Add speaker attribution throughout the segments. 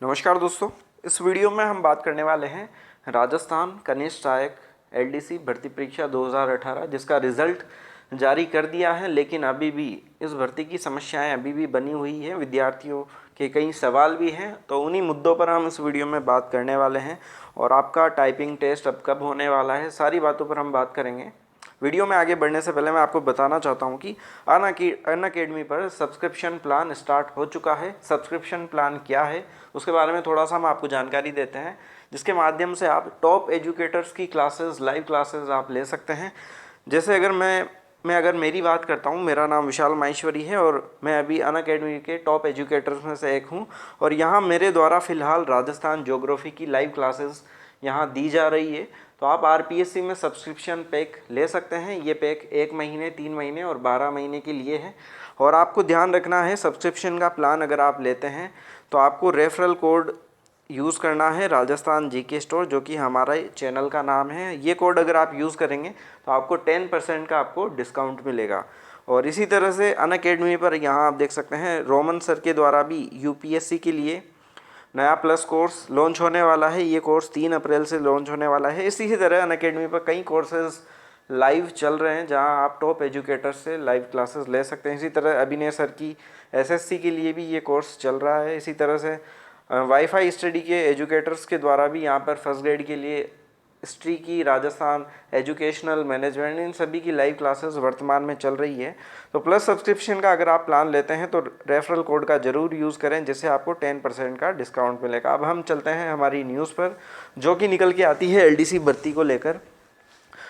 Speaker 1: नमस्कार दोस्तों, इस वीडियो में हम बात करने वाले हैं राजस्थान कनिष्ठ सहायक एलडीसी भर्ती परीक्षा 2018 जिसका रिज़ल्ट जारी कर दिया है। लेकिन अभी भी इस भर्ती की समस्याएं अभी भी बनी हुई है, विद्यार्थियों के कई सवाल भी हैं। तो उन्हीं मुद्दों पर हम इस वीडियो में बात करने वाले हैं और आपका टाइपिंग टेस्ट अब कब होने वाला है, सारी बातों पर हम बात करेंगे। वीडियो में आगे बढ़ने से पहले मैं आपको बताना चाहता हूं कि अनअकैडमी पर सब्सक्रिप्शन प्लान स्टार्ट हो चुका है। सब्सक्रिप्शन प्लान क्या है उसके बारे में थोड़ा सा हम आपको जानकारी देते हैं, जिसके माध्यम से आप टॉप एजुकेटर्स की क्लासेस, लाइव क्लासेस आप ले सकते हैं। जैसे अगर मेरी बात करता हूँ, मेरा नाम विशाल माहेश्वरी है और मैं अभी अनअकैडमी के टॉप एजुकेटर्स में से एक हूँ। और यहाँ मेरे द्वारा फ़िलहाल राजस्थान ज्योग्राफी की लाइव क्लासेस यहाँ दी जा रही है। तो आप आरपीएससी में सब्सक्रिप्शन पैक ले सकते हैं। ये पैक 1 महीने, 3 महीने और 12 महीने के लिए है। और आपको ध्यान रखना है, सब्सक्रिप्शन का प्लान अगर आप लेते हैं तो आपको रेफरल कोड यूज़ करना है, राजस्थान जीके स्टोर, जो कि हमारा चैनल का नाम है। ये कोड अगर आप यूज़ करेंगे तो आपको 10% का आपको डिस्काउंट मिलेगा। और इसी तरह से अनअकैडमी पर यहाँ आप देख सकते हैं रोमन सर के द्वारा भी यूपीएससी के लिए नया प्लस कोर्स लॉन्च होने वाला है। ये कोर्स 3 अप्रैल से लॉन्च होने वाला है। इसी तरह अनअकैडमी पर कई कोर्सेज लाइव चल रहे हैं जहां आप टॉप एजुकेटर से लाइव क्लासेस ले सकते हैं। इसी तरह अभिनय सर की एसएससी के लिए भी ये कोर्स चल रहा है। इसी तरह से वाईफाई स्टडी के एजुकेटर्स के द्वारा भी यहाँ पर फर्स्ट ग्रेड के लिए हिस्ट्री की, राजस्थान एजुकेशनल मैनेजमेंट, इन सभी की लाइव क्लासेस वर्तमान में चल रही है। तो प्लस सब्सक्रिप्शन का अगर आप प्लान लेते हैं तो रेफरल कोड का ज़रूर यूज़ करें, जिससे आपको 10% का डिस्काउंट मिलेगा। अब हम चलते हैं हमारी न्यूज़ पर, जो कि निकल के आती है एलडीसी भर्ती को लेकर।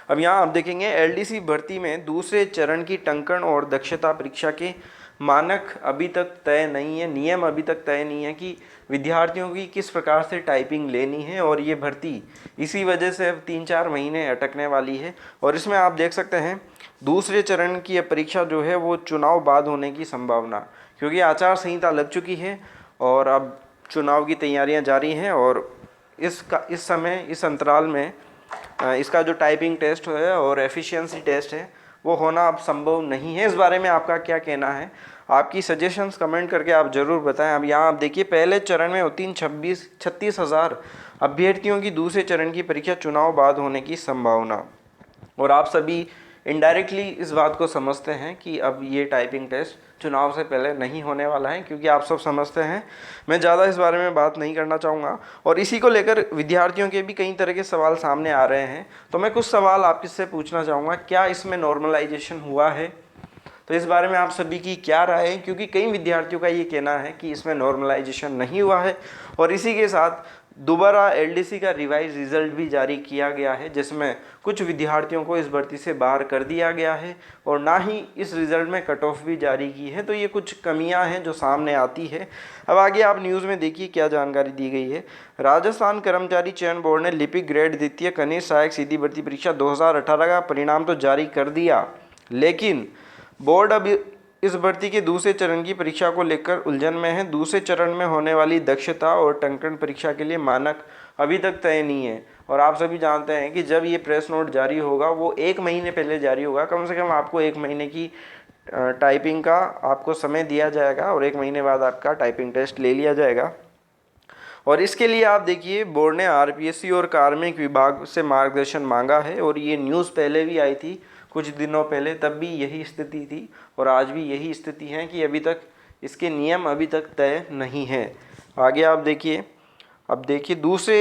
Speaker 1: अब यहाँ आप देखेंगे एलडीसी भर्ती में दूसरे चरण की टंकण और दक्षता परीक्षा के मानक अभी तक तय नहीं है, नियम अभी तक तय नहीं है कि विद्यार्थियों की किस प्रकार से टाइपिंग लेनी है। और ये भर्ती इसी वजह से अब 3-4 महीने अटकने वाली है। और इसमें आप देख सकते हैं दूसरे चरण की परीक्षा जो है वो चुनाव बाद होने की संभावना, क्योंकि आचार संहिता लग चुकी है और अब चुनाव की तैयारियां जारी हैं। और इस समय इस अंतराल में इसका जो टाइपिंग टेस्ट है और एफिशिएंसी टेस्ट है वो होना अब संभव नहीं है। इस बारे में आपका क्या कहना है? आपकी सजेशंस कमेंट करके आप ज़रूर बताएं। अब यहाँ आप देखिए पहले चरण में उत्तीर्ण 36,000 अभ्यर्थियों की दूसरे चरण की परीक्षा चुनाव बाद होने की संभावना। और आप सभी इनडायरेक्टली इस बात को समझते हैं कि अब ये टाइपिंग टेस्ट चुनाव से पहले नहीं होने वाला है, क्योंकि आप सब समझते हैं। मैं ज़्यादा इस बारे में बात नहीं करना चाहूँगा। और इसी को लेकर विद्यार्थियों के भी कई तरह के सवाल सामने आ रहे हैं। तो मैं कुछ सवाल आपसे पूछना चाहूँगा, क्या इसमें नॉर्मलाइजेशन हुआ है? तो इस बारे में आप सभी की क्या राय है? क्योंकि कई विद्यार्थियों का ये कहना है कि इसमें नॉर्मलाइजेशन नहीं हुआ है। और इसी के साथ दोबारा एलडीसी का रिवाइज रिजल्ट भी जारी किया गया है, जिसमें कुछ विद्यार्थियों को इस भर्ती से बाहर कर दिया गया है और ना ही इस रिजल्ट में कट ऑफ भी जारी की है। तो ये कुछ कमियां हैं जो सामने आती है। अब आगे आप न्यूज़ में देखिए क्या जानकारी दी गई है। राजस्थान कर्मचारी चयन बोर्ड ने लिपिक ग्रेड द्वितीय कनिष्ठ सहायक सीधी भर्ती परीक्षा 2018 का परिणाम तो जारी कर दिया, लेकिन बोर्ड अब इस भर्ती के दूसरे चरण की परीक्षा को लेकर उलझन में है। दूसरे चरण में होने वाली दक्षता और टंकण परीक्षा के लिए मानक अभी तक तय नहीं है। और आप सभी जानते हैं कि जब ये प्रेस नोट जारी होगा वो 1 महीने पहले जारी होगा। कम से कम आपको 1 महीने की टाइपिंग का आपको समय दिया जाएगा और 1 महीने बाद आपका टाइपिंग टेस्ट ले लिया जाएगा। और इसके लिए आप देखिए बोर्ड ने आरपीएससी और कार्मिक विभाग से मार्गदर्शन मांगा है। और ये न्यूज़ पहले भी आई थी कुछ दिनों पहले, तब भी यही स्थिति थी और आज भी यही स्थिति है कि अभी तक इसके नियम अभी तक तय नहीं है। आगे आप देखिए, अब देखिए दूसरे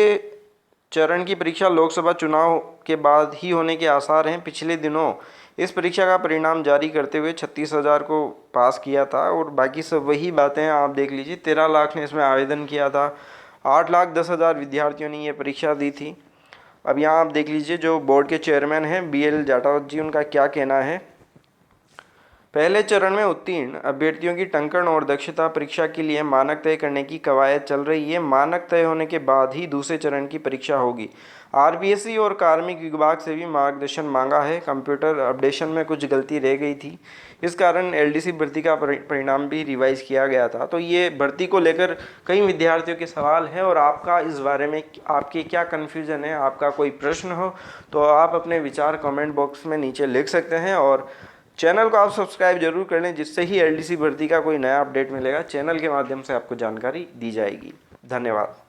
Speaker 1: चरण की परीक्षा लोकसभा चुनाव के बाद ही होने के आसार हैं। पिछले दिनों इस परीक्षा का परिणाम जारी करते हुए 36,000 को पास किया था और बाकी सब वही बातें हैं। आप देख लीजिए 13 लाख ने इसमें आवेदन किया था, 8,10,000 विद्यार्थियों ने ये परीक्षा दी थी। अब यहाँ आप देख लीजिए जो बोर्ड के चेयरमैन हैं BL जाटव जी, उनका क्या कहना है। पहले चरण में उत्तीर्ण अभ्यर्थियों की टंकण और दक्षता परीक्षा के लिए मानक तय करने की कवायद चल रही है। मानक तय होने के बाद ही दूसरे चरण की परीक्षा होगी। आरपीएससी और कार्मिक विभाग से भी मार्गदर्शन मांगा है। कंप्यूटर अपडेशन में कुछ गलती रह गई थी, इस कारण एलडीसी भर्ती का परिणाम भी रिवाइज किया गया था। तो ये भर्ती को लेकर कई विद्यार्थियों के सवाल है और आपका इस बारे में आपके क्या कन्फ्यूज़न है, आपका कोई प्रश्न हो तो आप अपने विचार कमेंट बॉक्स में नीचे लिख सकते हैं। और चैनल को आप सब्सक्राइब जरूर कर लें, जिससे ही एलडीसी भर्ती का कोई नया अपडेट मिलेगा चैनल के माध्यम से आपको जानकारी दी जाएगी। धन्यवाद।